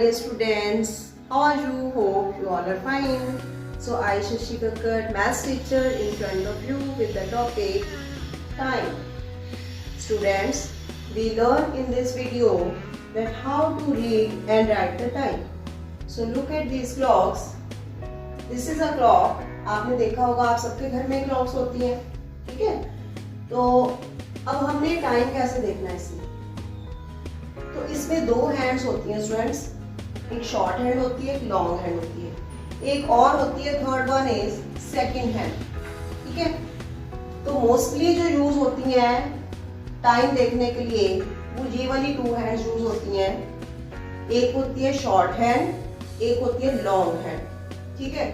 dear students, how are you? Hope you all are fine. So I, Shashi Kakkar, maths teacher, in front of you with the topic time. Students, we learn in this video that how to read and write the time. So look at these clocks. This is a clock. आपने देखा होगा, आप सबके घर में clocks होती हैं, ठीक है? तो अब हमने टाइम कैसे देखना है इसमें? तो इसमें दो हैंड्स होती हैं स्टूडेंट्स, एक शॉर्ट हैंड होती है, एक लॉन्ग हैंड होती है, एक और होती है third one is second hand, ठीक है? तो मोस्टली जो यूज होती हैं टाइम देखने के लिए वो ये वाली टू हैंड्स यूज होती हैं। एक होती है शॉर्ट हैंड, एक होती है लॉन्ग हैंड, ठीक है?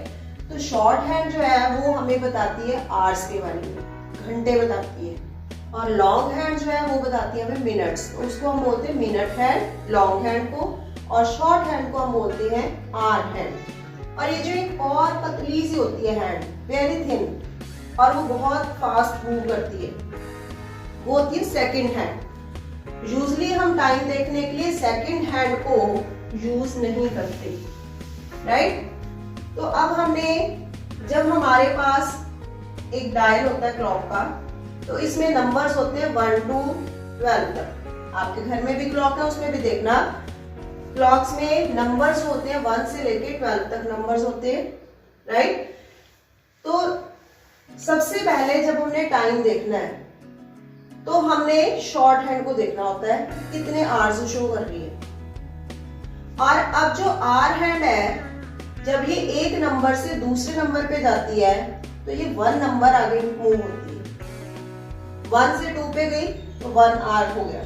तो शॉर्ट हैंड जो है वो हमें बताती है आवर्स के बारे में, घंटे बताती है, और लॉन्ग हैंड जो है वो बताती है हमें मिनट्स। तो उसको हम बोलते हैं मिनट हैंड लॉन्ग हैंड को, और शॉर्ट हैंड को हम बोलते हैं आवर हैंड। और ये जो एक और पतली सी होती है हैंड, वेरी थिन, और वो बहुत फास्ट मूव करती है, वो होती है सेकंड हैंड। यूजली हम टाइम देखने के लिए सेकंड हैंड को यूज नहीं करते, राइट? तो अब हमने, जब हमारे पास एक डायल होता है क्लॉक का, तो इसमें नंबर्स होते हैं 1 to 12 तक। आपके घर में भी क्लॉक है, उसमें भी देखना, क्लॉक्स में नंबर्स होते हैं 1 से लेके 12 तक नंबर्स होते हैं, राइट? तो सबसे पहले जब हमने टाइम देखना है तो हमने शॉर्ट हैंड को देखना होता है कितने आवर्स शो कर रही है। और अब जो आवर हैंड है, जब ये एक नंबर से दूसरे नंबर पे जाती है तो ये 1 नंबर आगे मूव होती है। 1 से 2 पे गई तो 1 आवर हो गया,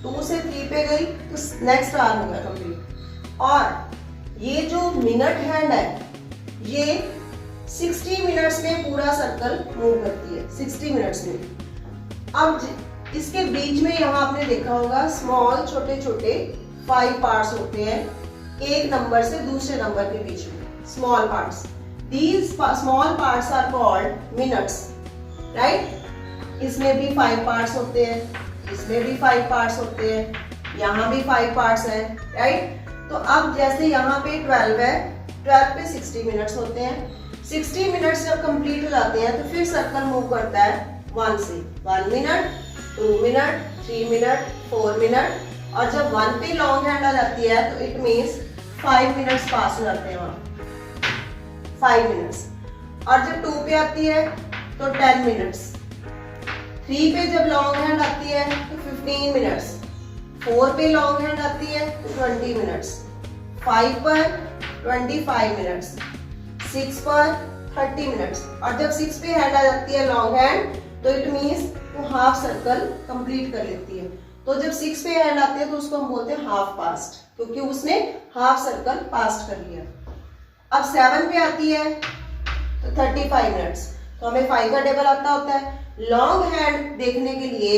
2 से 3 पे गई तो नेक्स्ट आवर हो गया कंप्लीट। और ये जो मिनट हैंड है ये 60 मिनट्स में पूरा सर्कल मूव करती है, 60 मिनट्स में। अब इसके बीच में यहाँ आपने देखा होगा स्मॉल छोटे छोटे 5 पार्ट्स होते हैं एक नंबर से दूसरे नंबर के बीच में, small parts. These small parts are called minutes, right? इसमें भी 5 पार्ट्स होते हैं, इसमें भी 5 पार्ट्स होते हैं, यहाँ भी 5 पार्ट्स हैं, राइट? तो अब जैसे यहाँ पे 12 है, 12 पे 60 मिनट्स होते हैं। 60 मिनट्स जब कंप्लीट हो जाते हैं तो फिर सर्कल मूव करता है 1 से 1 मिनट, 2 मिनट, 3 मिनट, 4 मिनट, और जब 1 पे लॉन्ग हैंड आ जाती है तो इट मीन्स 5 मिनट्स पास हो जाते हैं वहाँ, 5 मिनट्स। और जब 2 पे आती है तो 10 मिनट्स, 3 पे जब लॉन्ग हैंड आती है तो 15 मिनट्स, 4 पे लॉन्ग हैंड आती है तो 20 मिनट्स, 5 पर 25 मिनट्स, 6 पर 30 मिनट्स, और जब 6 पे हैंड आ जाती है लॉन्ग हैंड तो इट मीन्स वो हाफ सर्कल कंप्लीट कर लेती है। तो जब 6 पे हैंड आती है तो उसको हम बोलते हैं हाफ पास्ट, क्योंकि उसने हाफ सर्कल पास्ट कर लिया। अब 7 पे आती है तो 35 मिनट्स, तो हमें 5 का टेबल आता होता है। लॉन्ग हैंड देखने के लिए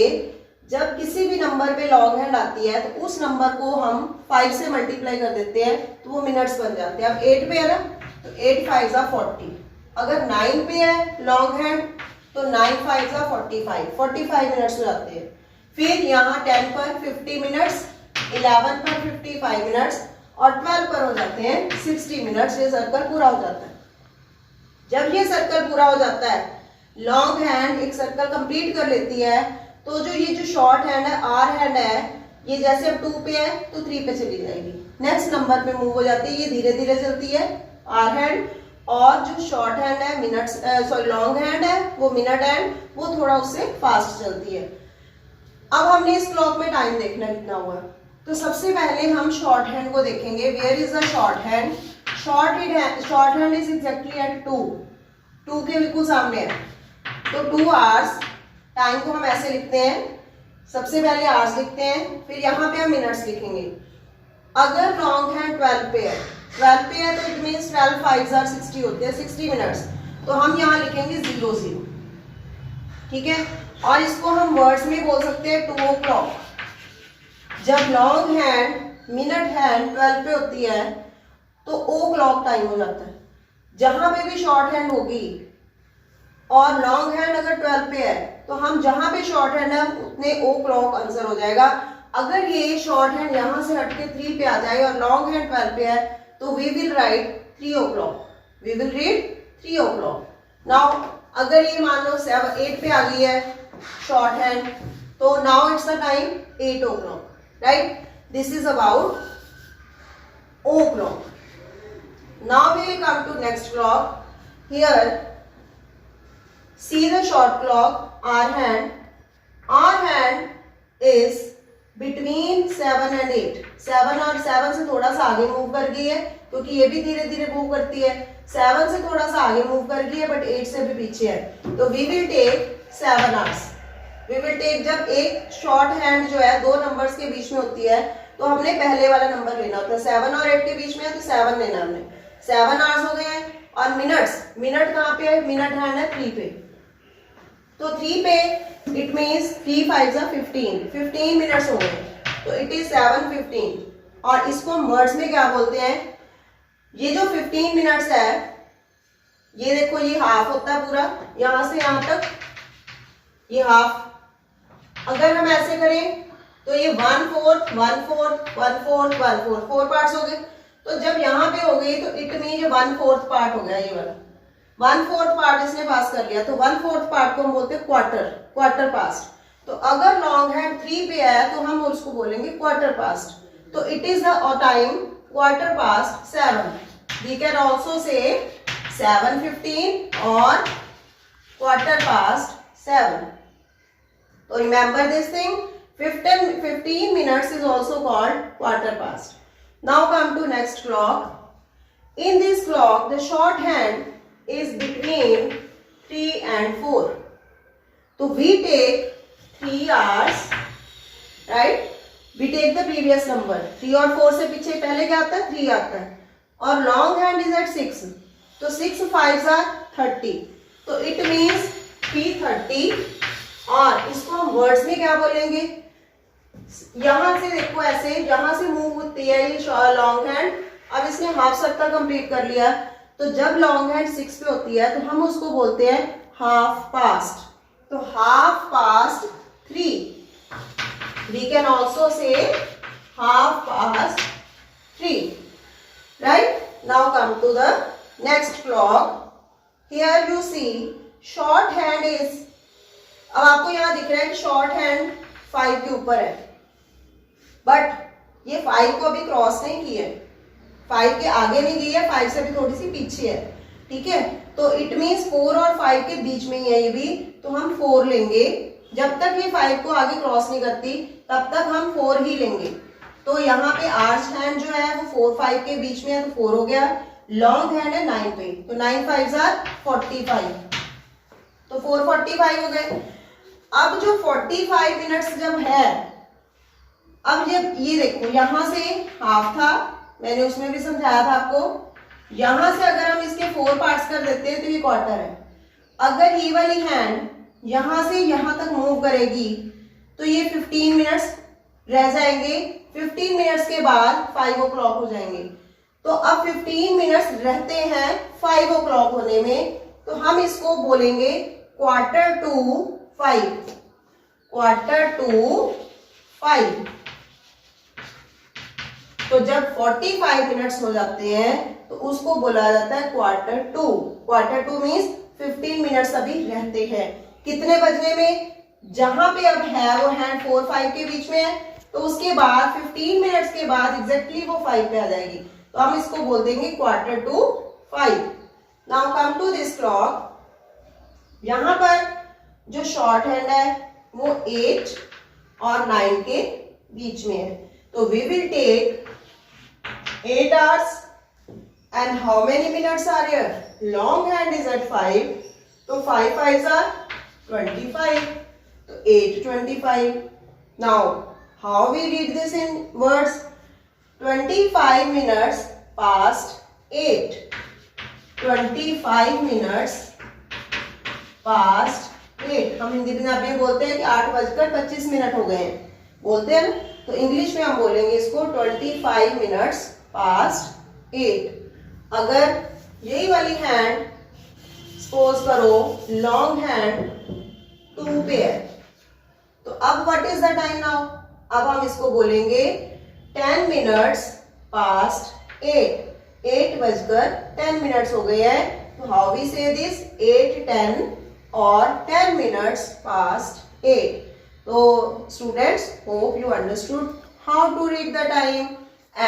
जब किसी भी नंबर पे लॉन्ग हैंड आती है तो उस नंबर को हम 5 से मल्टीप्लाई कर देते हैं तो वो मिनट्स बन जाते हैं। अब 8 पे है ना, तो 8 5 जा 40। अगर 9 पे है लॉन्ग हैंड तो 9 5 जा 45 मिनट्स हो जाते हैं। फिर यहाँ 10 पर 50 मिनट्स, 11 पर 55 मिनट्स, और 12 पर हो जाते हैं 60 मिनट्स। ये सर्कल पूरा हो जाता है। जब ये सर्कल पूरा हो जाता है, लॉन्ग हैंड एक सर्कल कंप्लीट कर लेती है, तो जो ये जो शॉर्ट हैंड है, आर हैंड है, ये जैसे अब 2 पे है तो 3 पे चली जाएगी, नेक्स्ट नंबर पे मूव हो जाती है। ये धीरे धीरे चलती है आर हैंड, और जो शॉर्ट हैंड है मिनट्स, सॉरी लॉन्ग हैंड है वो मिनट हैंड, वो थोड़ा उससे फास्ट चलती है। अब हमने इस क्लॉक में टाइम देखना कितना हुआ, तो सबसे पहले हम शॉर्ट हैंड को देखेंगे। Where is the short hand? Short hand is exactly at 2 के बिल्कुल सामने है। तो 2 आवर्स, टाइम को हम ऐसे लिखते हैं, सबसे पहले आवर्स लिखते हैं, फिर यहाँ पे हम मिनट्स लिखेंगे। अगर लॉन्ग हैंड 12 पे है, 12 पे है तो इट मीन्स 12 5 are 60 होते हैं, 60 मिनट्स। तो हम यहाँ लिखेंगे 0 0, ठीक है? और इसको हम वर्ड्स में बोल सकते हैं 2 o'clock। जब लॉन्ग हैंड मिनट हैंड 12 पे होती है तो ओ क्लॉक टाइम हो जाता है। जहां पे भी शॉर्ट हैंड होगी और लॉन्ग हैंड अगर 12 पे है तो हम जहां पे शॉर्ट हैंड है उतने ओ क्लॉक आंसर हो जाएगा। अगर ये शॉर्ट हैंड यहाँ से हट के 3 पे आ जाए और लॉन्ग हैंड 12 पे है तो we will write 3 o'clock, we will read 3 o'clock. Now अगर ये मान लो 8 पे आ गई है शॉर्ट हैंड, तो now it's the time 8 o'clock, right? This is about o'clock. Now we will come to next clock. Here, see the short clock, our hand. Our hand is between 7 and 8. 7 और 7 से थोड़ा सा आगे move कर गई है, क्योंकि ये भी धीरे धीरे मूव करती है. 7 से थोड़ा सा आगे मूव कर गई है, बट 8 से भी पीछे है. तो we will take 7 hours. We will take, जब एक शॉर्ट हैंड जो है 2 नंबर्स के बीच में होती है, तो हमने पहले वाला नंबर लेना होता है. 7 और 8 के बीच में है तो 7 लेना हमने. 7 आवर्स हो गए हैं. और मिनट्स, मिनट कहाँ पे है? मिनट हैंड है 3 पे. तो 3 पे इट मीन्स 3 5 15. 15 मिनट्स हो गए, तो इट इज 7:15. और इसको वर्ड्स में क्या बोलते हैं? ये जो 15 मिनट्स है, ये देखो ये हाफ होता है पूरा, यहां से यहां तक ये हाफ. अगर हम ऐसे करें तो ये 1/4 1/4 1/4 1/4 4 पार्ट्स हो गए. तो जब यहाँ पे हो गई तो इट मीन ये 1/4 पार्ट हो गया. ये वाला 1/4 पार्ट इसने पास कर लिया, तो 1/4 पार्ट को हम बोलते हैं क्वार्टर, क्वार्टर पास्ट. तो अगर लॉन्ग हैंड 3 पे है तो हम उसको बोलेंगे क्वार्टर पास्ट. तो it is the time quarter past 7. We can also say 7:15 और quarter past 7. So remember this thing, 15 minutes is also called quarter past. Now come to next clock. In this clock, the short hand is between 3 and 4. So we take 3 hours, right? We take the previous number. 3 और 4 से पीछे पहले क्या आता है? 3 आता है. और long hand is at 6. तो 6 5s are 30. तो it means 3:30. और इसको हम वर्ड्स में क्या बोलेंगे? यहां से देखो ऐसे, यहां से मूव होती है ये लॉन्ग हैंड. अब इसने हाफ सर्कल कंप्लीट कर लिया, तो जब लॉन्ग हैंड 6 पे होती है तो हम उसको बोलते हैं हाफ पास्ट. तो half past 3. We can also say half past 3. Right? Now come to the next clock. Here you see short hand is, अब आपको यहां दिख रहा है कि शॉर्ट हैंड 5 के ऊपर है, बट ये 5 को अभी क्रॉस नहीं की है, 5 के आगे नहीं गई है, 5 से भी थोड़ी सी पीछे है. ठीक है? तो इट मीन्स 4 और 5 के बीच में ही है ये भी, तो हम 4 लेंगे. जब तक ये 5 को आगे क्रॉस नहीं करती तब तक हम 4 ही लेंगे. तो यहाँ पे आर्च हैंड जो है वो 4 5 के बीच में है, तो 4 हो गया. लॉन्ग हैंड है 9 पे, तो 9 5s are 45. तो 4:45 हो गए. अब जो 45 मिनट्स जब है, अब जब ये देखो यहां से हाफ था, मैंने उसमें भी समझाया था आपको. यहां से अगर हम इसके 4 पार्ट्स कर देते हैं तो ये क्वार्टर है. अगर ये वाली हैंड यहां से यहां तक मूव करेगी तो ये 15 मिनट्स रह जाएंगे. 15 मिनट्स के बाद 5 o'clock हो जाएंगे. तो अब 15 मिनट्स रहते हैं 5 o'clock होने में, तो हम इसको बोलेंगे क्वार्टर टू 5. Quarter to 5. तो जब 45 मिनट्स हो जाते हैं तो उसको बोला जाता है quarter to. Quarter to means 15 minutes अभी रहते हैं. कितने बजने में? जहां पे अब है वो हैंड 4 5 के बीच में है, तो उसके बाद 15 मिनट्स के बाद एग्जैक्टली वो 5 पे आ जाएगी, तो हम इसको बोल देंगे quarter to 5. Now come to this clock. यहां पर जो शॉर्ट हैंड है वो 8 और 9 के बीच में है, तो we will take 8 hours and how many minutes are here? Long hand is at 5, तो 5 5s are 25, तो 8:25. Now how we read this in words? 25 minutes past 8. 25 minutes past 8. हम हिंदी पंजाबी में बोलते हैं कि 8:25 हो गए हैं, बोलते हैं ना. तो इंग्लिश में हम बोलेंगे इसको 25 minutes past 8. अगर यही वाली हैंड सपोज करो लॉन्ग हैंड 2 पे है, तो अब what is the time now? अब हम इसको बोलेंगे 10 minutes past 8. 8 बजकर 10 मिनट्स हो गए हैं. तो हाउ वी से दिस 8:10 और 10 minutes past 8. So students, hope you understood how to read the time,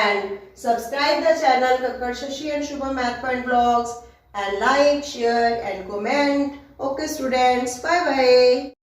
and subscribe the channel Kakkad Shashi and Shubham Math Point Vlogs, and like, share and comment. Okay students, bye bye.